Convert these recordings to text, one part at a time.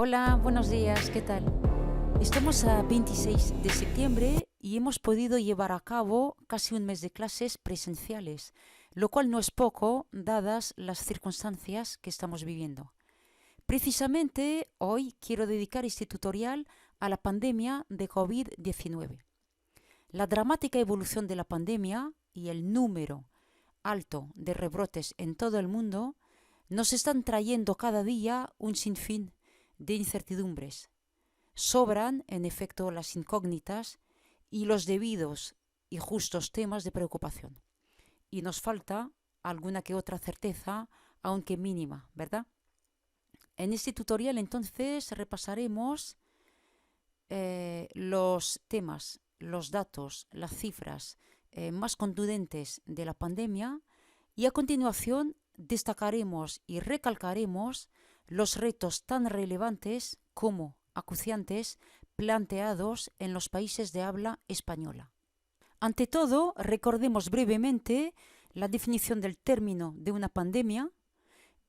Hola, buenos días, ¿qué tal? Estamos a 26 de septiembre y hemos podido llevar a cabo casi un mes de clases presenciales, lo cual no es poco dadas las circunstancias que estamos viviendo. Precisamente hoy quiero dedicar este tutorial a la pandemia de COVID-19. La dramática evolución de la pandemia y el número alto de rebrotes en todo el mundo nos están trayendo cada día un sinfín de incertidumbres. Sobran, en efecto, las incógnitas y los debidos y justos temas de preocupación. Y nos falta alguna que otra certeza, aunque mínima, ¿verdad? En este tutorial entonces repasaremos los temas, los datos, las cifras más contundentes de la pandemia y a continuación destacaremos y recalcaremos los retos tan relevantes como acuciantes planteados en los países de habla española. Ante todo, recordemos brevemente la definición del término de una pandemia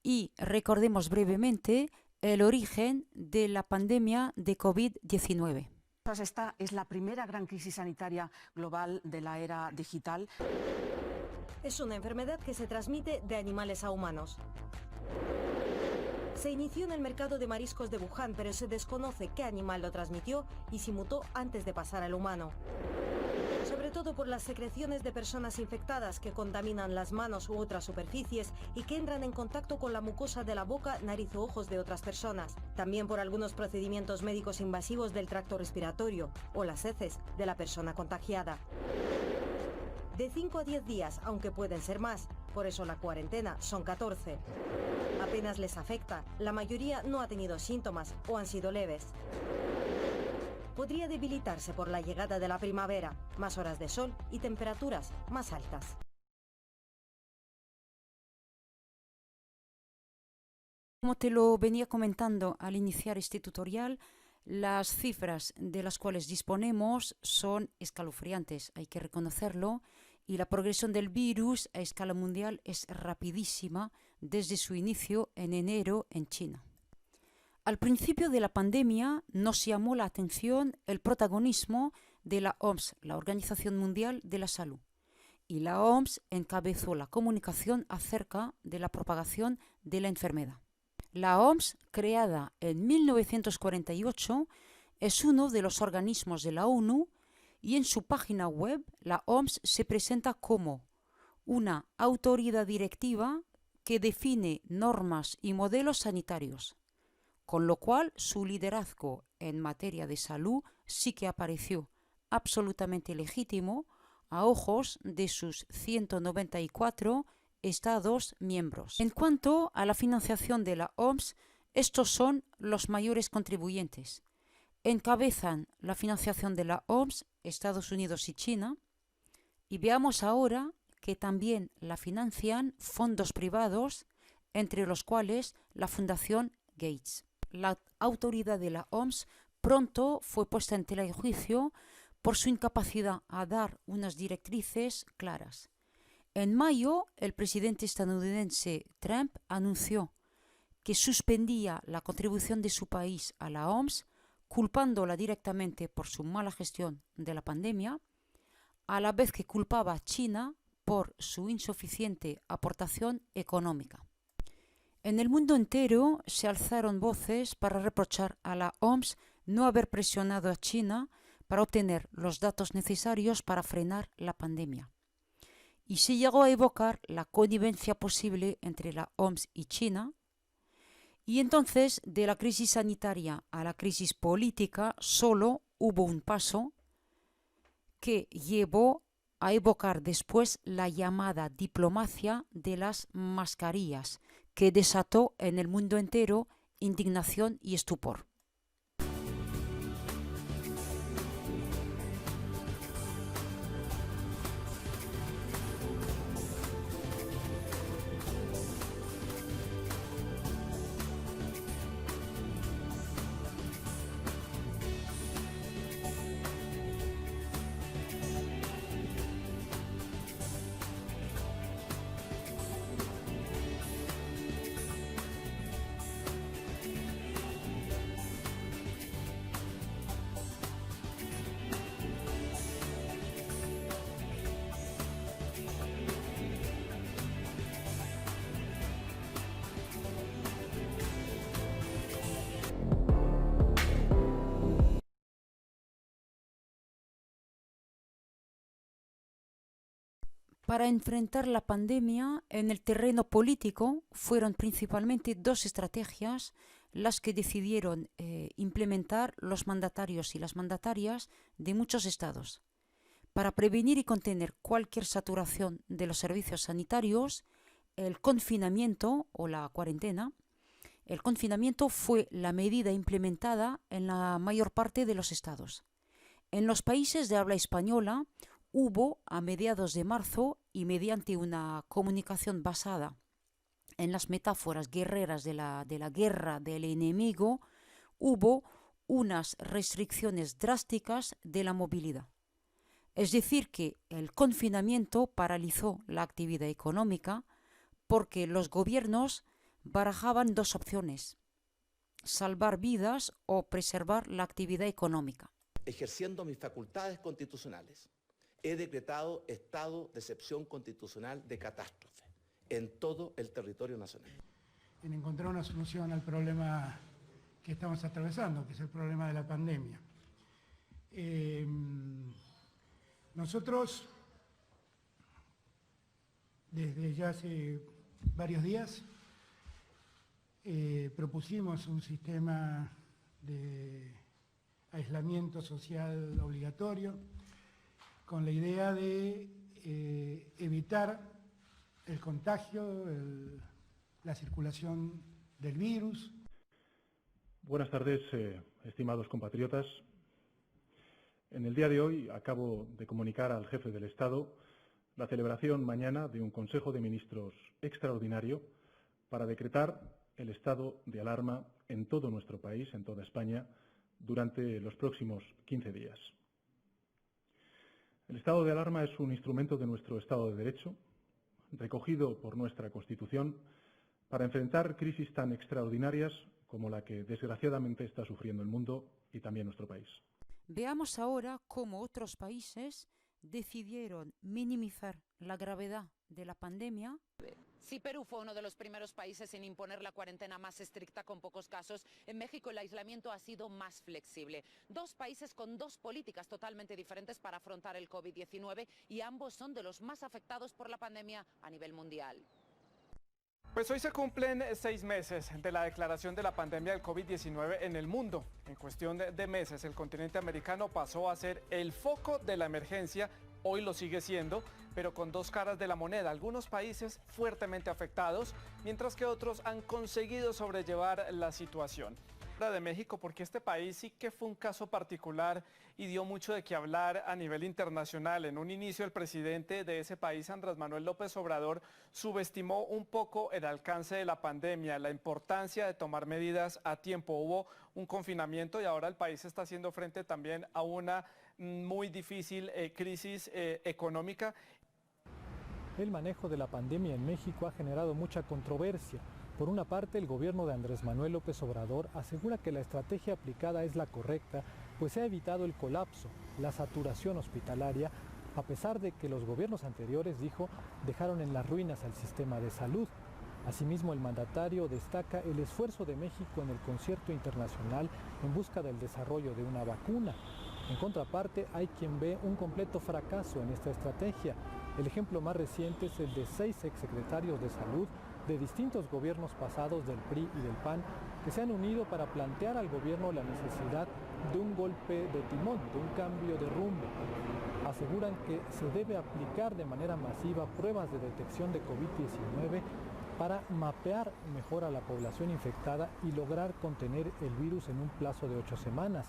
y recordemos brevemente el origen de la pandemia de COVID-19. Esta es la primera gran crisis sanitaria global de la era digital. Es una enfermedad que se transmite de animales a humanos. Se inició en el mercado de mariscos de Wuhan, pero se desconoce qué animal lo transmitió y si mutó antes de pasar al humano. Sobre todo por las secreciones de personas infectadas que contaminan las manos u otras superficies y que entran en contacto con la mucosa de la boca, nariz o ojos de otras personas. También por algunos procedimientos médicos invasivos del tracto respiratorio o las heces de la persona contagiada. De 5 a 10 días, aunque pueden ser más, por eso la cuarentena son 14. Apenas les afecta, la mayoría no ha tenido síntomas o han sido leves. Podría debilitarse por la llegada de la primavera, más horas de sol y temperaturas más altas. Como te lo venía comentando al iniciar este tutorial, las cifras de las cuales disponemos son escalofriantes, hay que reconocerlo, y la progresión del virus a escala mundial es rapidísima desde su inicio en enero en China. Al principio de la pandemia nos llamó la atención el protagonismo de la OMS, la Organización Mundial de la Salud, y la OMS encabezó la comunicación acerca de la propagación de la enfermedad. La OMS, creada en 1948, es uno de los organismos de la ONU y en su página web la OMS se presenta como una autoridad directiva que define normas y modelos sanitarios, con lo cual su liderazgo en materia de salud sí que apareció absolutamente legítimo a ojos de sus 194 Estados miembros. En cuanto a la financiación de la OMS, estos son los mayores contribuyentes. Encabezan la financiación de la OMS Estados Unidos y China, y veamos ahora que también la financian fondos privados, entre los cuales la Fundación Gates. La autoridad de la OMS pronto fue puesta en tela de juicio por su incapacidad a dar unas directrices claras. En mayo, el presidente estadounidense Trump anunció que suspendía la contribución de su país a la OMS, culpándola directamente por su mala gestión de la pandemia, a la vez que culpaba a China por su insuficiente aportación económica. En el mundo entero se alzaron voces para reprochar a la OMS no haber presionado a China para obtener los datos necesarios para frenar la pandemia. Y se llegó a evocar la connivencia posible entre la OMS y China. Y entonces, de la crisis sanitaria a la crisis política, solo hubo un paso que llevó a evocar después la llamada diplomacia de las mascarillas, que desató en el mundo entero indignación y estupor. Para enfrentar la pandemia en el terreno político fueron principalmente dos estrategias las que decidieron implementar los mandatarios y las mandatarias de muchos estados. Para prevenir y contener cualquier saturación de los servicios sanitarios, el confinamiento o la cuarentena, el confinamiento fue la medida implementada en la mayor parte de los estados. En los países de habla española hubo a mediados de marzo y mediante una comunicación basada en las metáforas guerreras de la guerra del enemigo, hubo unas restricciones drásticas de la movilidad. Es decir, que el confinamiento paralizó la actividad económica porque los gobiernos barajaban dos opciones: salvar vidas o preservar la actividad económica. Ejerciendo mis facultades constitucionales, he decretado estado de excepción constitucional de catástrofe en todo el territorio nacional. En encontrar una solución al problema que estamos atravesando, que es el problema de la pandemia. Nosotros, desde ya hace varios días, propusimos un sistema de aislamiento social obligatorio con la idea de evitar el contagio, la circulación del virus. Buenas tardes, estimados compatriotas. En el día de hoy acabo de comunicar al jefe del Estado la celebración mañana de un Consejo de Ministros extraordinario para decretar el estado de alarma en todo nuestro país, en toda España, durante los próximos 15 días. El estado de alarma es un instrumento de nuestro Estado de Derecho, recogido por nuestra Constitución, para enfrentar crisis tan extraordinarias como la que desgraciadamente está sufriendo el mundo y también nuestro país. Veamos ahora cómo otros países decidieron minimizar la gravedad de la pandemia. Si Perú fue uno de los primeros países en imponer la cuarentena más estricta con pocos casos, en México el aislamiento ha sido más flexible. Dos países con dos políticas totalmente diferentes para afrontar el COVID-19 y ambos son de los más afectados por la pandemia a nivel mundial. Pues hoy se cumplen 6 meses de la declaración de la pandemia del COVID-19 en el mundo. En cuestión de meses, el continente americano pasó a ser el foco de la emergencia. Hoy lo sigue siendo, pero con dos caras de la moneda. Algunos países fuertemente afectados, mientras que otros han conseguido sobrellevar la situación. De México, porque este país sí que fue un caso particular y dio mucho de qué hablar a nivel internacional. En un inicio, el presidente de ese país, Andrés Manuel López Obrador, subestimó un poco el alcance de la pandemia, la importancia de tomar medidas a tiempo. Hubo un confinamiento y ahora el país está haciendo frente también a una muy difícil crisis económica. El manejo de la pandemia en México ha generado mucha controversia. Por una parte, el gobierno de Andrés Manuel López Obrador asegura que la estrategia aplicada es la correcta, pues se ha evitado el colapso, la saturación hospitalaria, a pesar de que los gobiernos anteriores, dijo, dejaron en las ruinas al sistema de salud. Asimismo, el mandatario destaca el esfuerzo de México en el concierto internacional en busca del desarrollo de una vacuna. En contraparte, hay quien ve un completo fracaso en esta estrategia. El ejemplo más reciente es el de 6 exsecretarios de salud de distintos gobiernos pasados del PRI y del PAN que se han unido para plantear al gobierno la necesidad de un golpe de timón, de un cambio de rumbo. Aseguran que se debe aplicar de manera masiva pruebas de detección de COVID-19 para mapear mejor a la población infectada y lograr contener el virus en un plazo de 8 semanas.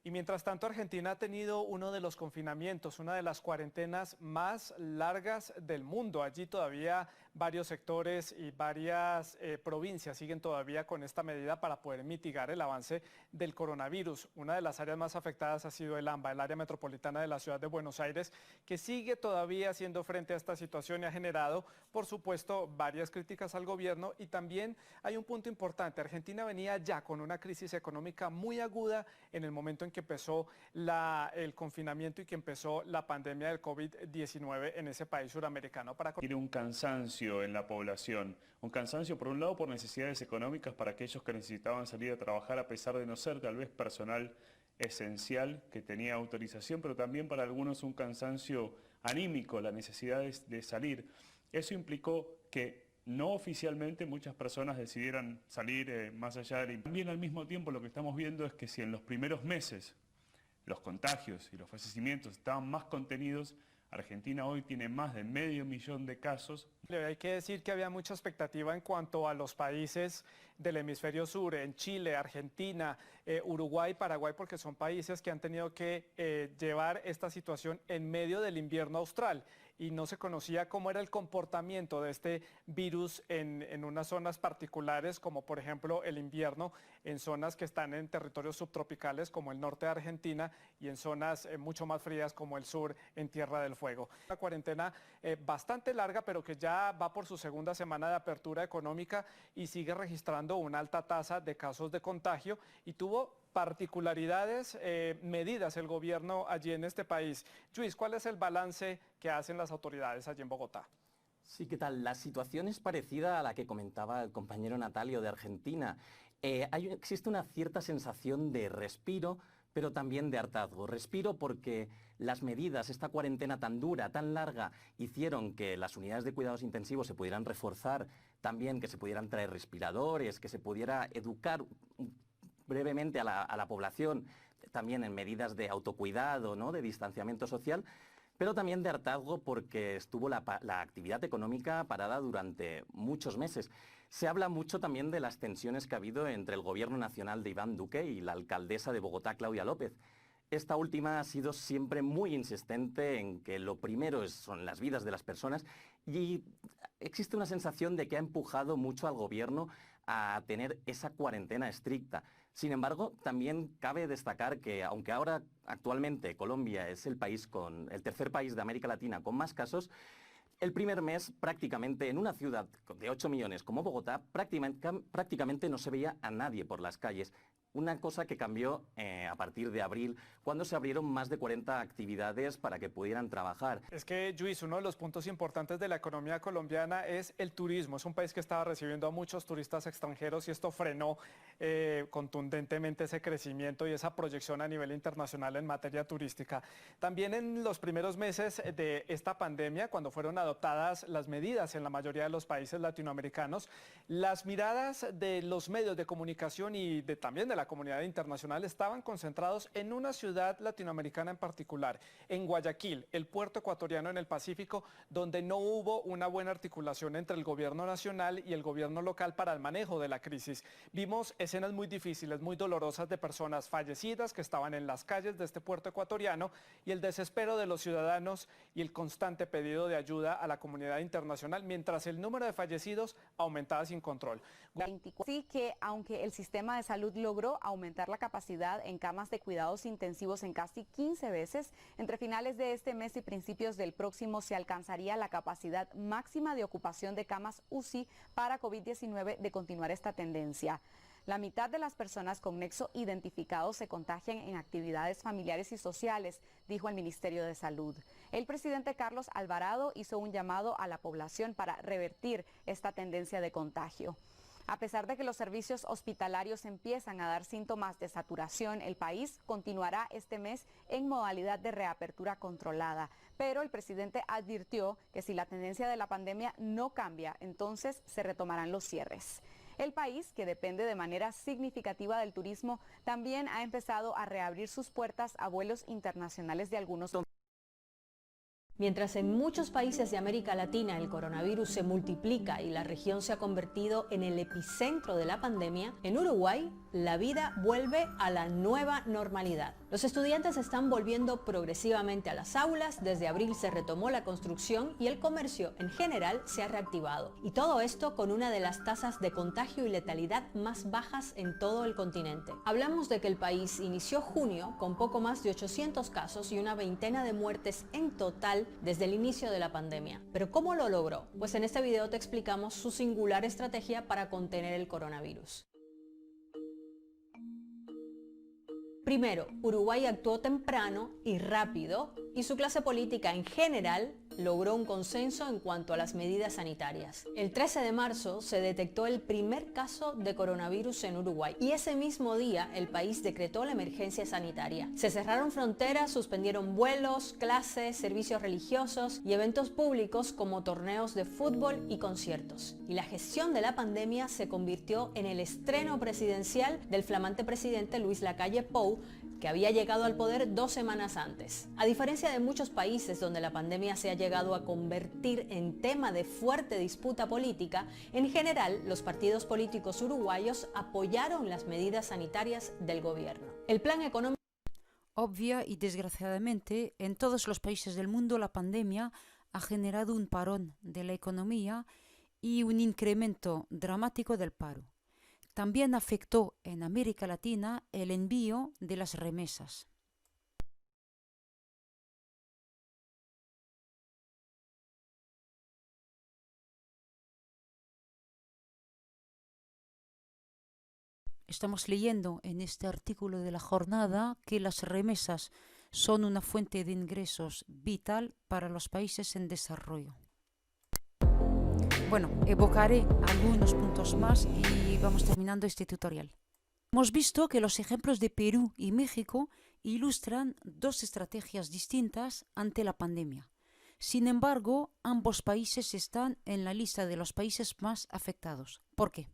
Y mientras tanto, Argentina ha tenido uno de los confinamientos, una de las cuarentenas más largas del mundo. Allí todavía varios sectores y varias provincias siguen todavía con esta medida para poder mitigar el avance del coronavirus. Una de las áreas más afectadas ha sido el AMBA, el área metropolitana de la ciudad de Buenos Aires, que sigue todavía haciendo frente a esta situación y ha generado, por supuesto, varias críticas al gobierno. Y también hay un punto importante: Argentina venía ya con una crisis económica muy aguda en el momento en que empezó el confinamiento y que empezó la pandemia del COVID-19 en ese país suramericano. Tiene un cansancio en la población, un cansancio por un lado por necesidades económicas para aquellos que necesitaban salir a trabajar a pesar de no ser tal vez personal esencial que tenía autorización, pero también para algunos un cansancio anímico, la necesidad de salir. Eso implicó que no oficialmente muchas personas decidieran salir más allá del... También al mismo tiempo lo que estamos viendo es que si en los primeros meses los contagios y los fallecimientos estaban más contenidos, Argentina hoy tiene más de 500.000 de casos. Hay que decir que había mucha expectativa en cuanto a los países del hemisferio sur, en Chile, Argentina, Uruguay, Paraguay, porque son países que han tenido que llevar esta situación en medio del invierno austral y no se conocía cómo era el comportamiento de este virus en unas zonas particulares, como por ejemplo el invierno, en zonas que están en territorios subtropicales como el norte de Argentina y en zonas mucho más frías como el sur, en Tierra del Fuego. Una cuarentena bastante larga, pero que ya va por su segunda semana de apertura económica y sigue registrando una alta tasa de casos de contagio y tuvo particularidades medidas el gobierno allí en este país. Luis, ¿cuál es el balance que hacen las autoridades allí en Bogotá? Sí, ¿qué tal? La situación es parecida a la que comentaba el compañero Natalio de Argentina. Existe una cierta sensación de respiro, pero también de hartazgo. Respiro porque las medidas, esta cuarentena tan dura, tan larga, hicieron que las unidades de cuidados intensivos se pudieran reforzar, también que se pudieran traer respiradores, que se pudiera educar brevemente a la población, también en medidas de autocuidado, ¿no?, de distanciamiento social, pero también de hartazgo porque estuvo la actividad económica parada durante muchos meses. Se habla mucho también de las tensiones que ha habido entre el gobierno nacional de Iván Duque y la alcaldesa de Bogotá, Claudia López. Esta última ha sido siempre muy insistente en que lo primero son las vidas de las personas y existe una sensación de que ha empujado mucho al gobierno a tener esa cuarentena estricta. Sin embargo, también cabe destacar que, aunque ahora actualmente Colombia es el tercer país de América Latina con más casos, el primer mes prácticamente en una ciudad de 8 millones como Bogotá prácticamente no se veía a nadie por las calles. Una cosa que cambió a partir de abril, cuando se abrieron más de 40 actividades para que pudieran trabajar. Es que, Luis, uno de los puntos importantes de la economía colombiana es el turismo. Es un país que estaba recibiendo a muchos turistas extranjeros y esto frenó contundentemente ese crecimiento y esa proyección a nivel internacional en materia turística. También en los primeros meses de esta pandemia, cuando fueron adoptadas las medidas en la mayoría de los países latinoamericanos, las miradas de los medios de comunicación y también de la comunidad internacional estaban concentrados en una ciudad latinoamericana en particular, en Guayaquil, el puerto ecuatoriano en el Pacífico, donde no hubo una buena articulación entre el gobierno nacional y el gobierno local para el manejo de la crisis. Vimos escenas muy difíciles, muy dolorosas de personas fallecidas que estaban en las calles de este puerto ecuatoriano y el desespero de los ciudadanos y el constante pedido de ayuda a la comunidad internacional mientras el número de fallecidos aumentaba sin control. Sí que aunque el sistema de salud logró aumentar la capacidad en camas de cuidados intensivos en casi 15 veces, entre finales de este mes y principios del próximo se alcanzaría la capacidad máxima de ocupación de camas UCI para COVID-19 de continuar esta tendencia. La mitad de las personas con nexo identificado se contagian en actividades familiares y sociales, dijo el Ministerio de Salud. El presidente Carlos Alvarado hizo un llamado a la población para revertir esta tendencia de contagio. A pesar de que los servicios hospitalarios empiezan a dar síntomas de saturación, el país continuará este mes en modalidad de reapertura controlada. Pero el presidente advirtió que si la tendencia de la pandemia no cambia, entonces se retomarán los cierres. El país, que depende de manera significativa del turismo, también ha empezado a reabrir sus puertas a vuelos internacionales de algunos. Mientras en muchos países de América Latina el coronavirus se multiplica y la región se ha convertido en el epicentro de la pandemia, en Uruguay la vida vuelve a la nueva normalidad. Los estudiantes están volviendo progresivamente a las aulas, desde abril se retomó la construcción y el comercio en general se ha reactivado. Y todo esto con una de las tasas de contagio y letalidad más bajas en todo el continente. Hablamos de que el país inició junio con poco más de 800 casos y una veintena de muertes en total desde el inicio de la pandemia. ¿Pero cómo lo logró? Pues en este video te explicamos su singular estrategia para contener el coronavirus. Primero, Uruguay actuó temprano y rápido y su clase política en general logró un consenso en cuanto a las medidas sanitarias. El 13 de marzo se detectó el primer caso de coronavirus en Uruguay y ese mismo día el país decretó la emergencia sanitaria. Se cerraron fronteras, suspendieron vuelos, clases, servicios religiosos y eventos públicos como torneos de fútbol y conciertos. Y la gestión de la pandemia se convirtió en el estreno presidencial del flamante presidente Luis Lacalle Pou, que había llegado al poder 2 semanas antes. A diferencia de muchos países donde la pandemia se ha llegado a convertir en tema de fuerte disputa política, en general los partidos políticos uruguayos apoyaron las medidas sanitarias del gobierno. El plan económico... Obvia y desgraciadamente, en todos los países del mundo la pandemia ha generado un parón de la economía y un incremento dramático del paro. También afectó en América Latina el envío de las remesas. Estamos leyendo en este artículo de la jornada que las remesas son una fuente de ingresos vital para los países en desarrollo. Bueno, evocaré algunos puntos más y vamos terminando este tutorial. Hemos visto que los ejemplos de Perú y México ilustran dos estrategias distintas ante la pandemia. Sin embargo, ambos países están en la lista de los países más afectados. ¿Por qué?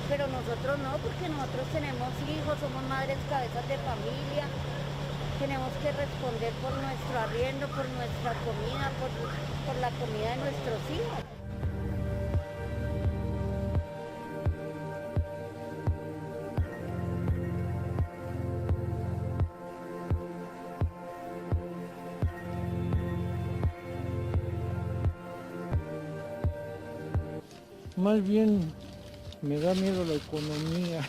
Pero nosotros no, porque nosotros tenemos hijos, somos madres cabezas de familia, tenemos que responder por nuestro arriendo, por nuestra comida, por la comida de nuestros hijos. Más bien me da miedo la economía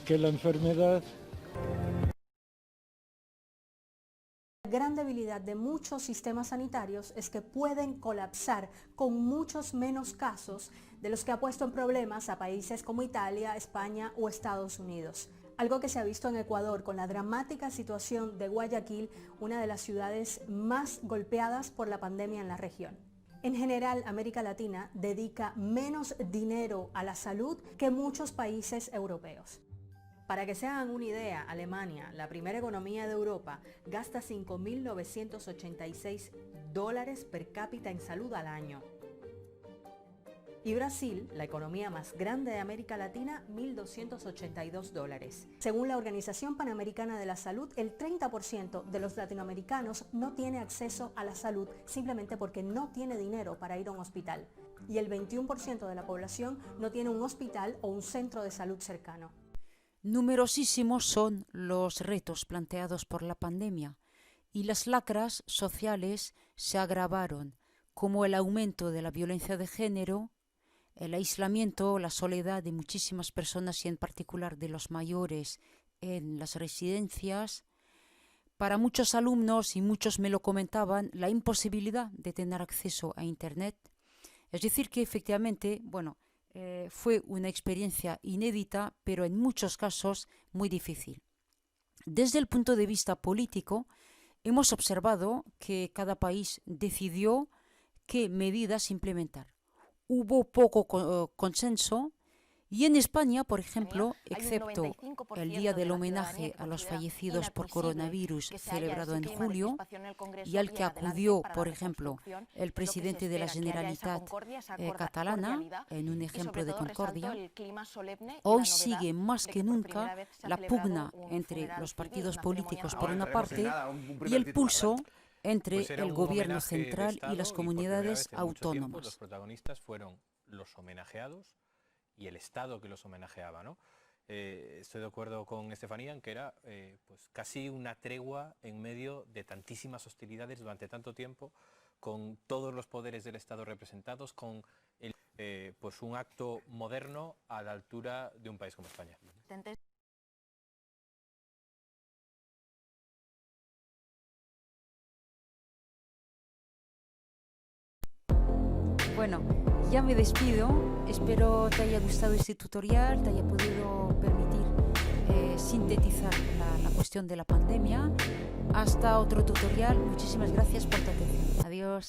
que la enfermedad. La gran debilidad de muchos sistemas sanitarios es que pueden colapsar con muchos menos casos de los que ha puesto en problemas a países como Italia, España o Estados Unidos. Algo que se ha visto en Ecuador con la dramática situación de Guayaquil, una de las ciudades más golpeadas por la pandemia en la región. En general, América Latina dedica menos dinero a la salud que muchos países europeos. Para que se hagan una idea, Alemania, la primera economía de Europa, gasta $5.986 per cápita en salud al año. Y Brasil, la economía más grande de América Latina, $1.282. Según la Organización Panamericana de la Salud, el 30% de los latinoamericanos no tiene acceso a la salud simplemente porque no tiene dinero para ir a un hospital. Y el 21% de la población no tiene un hospital o un centro de salud cercano. Numerosísimos son los retos planteados por la pandemia y las lacras sociales se agravaron, como el aumento de la violencia de género, el aislamiento, la soledad de muchísimas personas y en particular de los mayores en las residencias. Para muchos alumnos, y muchos me lo comentaban, la imposibilidad de tener acceso a Internet. Es decir que efectivamente, fue una experiencia inédita, pero en muchos casos muy difícil. Desde el punto de vista político, hemos observado que cada país decidió qué medidas implementar. Hubo poco consenso y en España, por ejemplo, excepto el Día del Homenaje a los fallecidos por coronavirus celebrado en julio y al que acudió, por ejemplo, el presidente de la Generalitat catalana en un ejemplo de concordia, hoy sigue más que nunca la pugna entre los partidos políticos por una parte y el pulso entre el gobierno central y las comunidades autónomas. Los protagonistas fueron los homenajeados y el Estado que los homenajeaba, ¿no? Estoy de acuerdo con Estefanía en que era pues casi una tregua en medio de tantísimas hostilidades durante tanto tiempo, con todos los poderes del Estado representados, con pues un acto moderno a la altura de un país como España. Bueno, ya me despido. Espero te haya gustado este tutorial, te haya podido permitir sintetizar la cuestión de la pandemia. Hasta otro tutorial. Muchísimas gracias por tu atención. Adiós.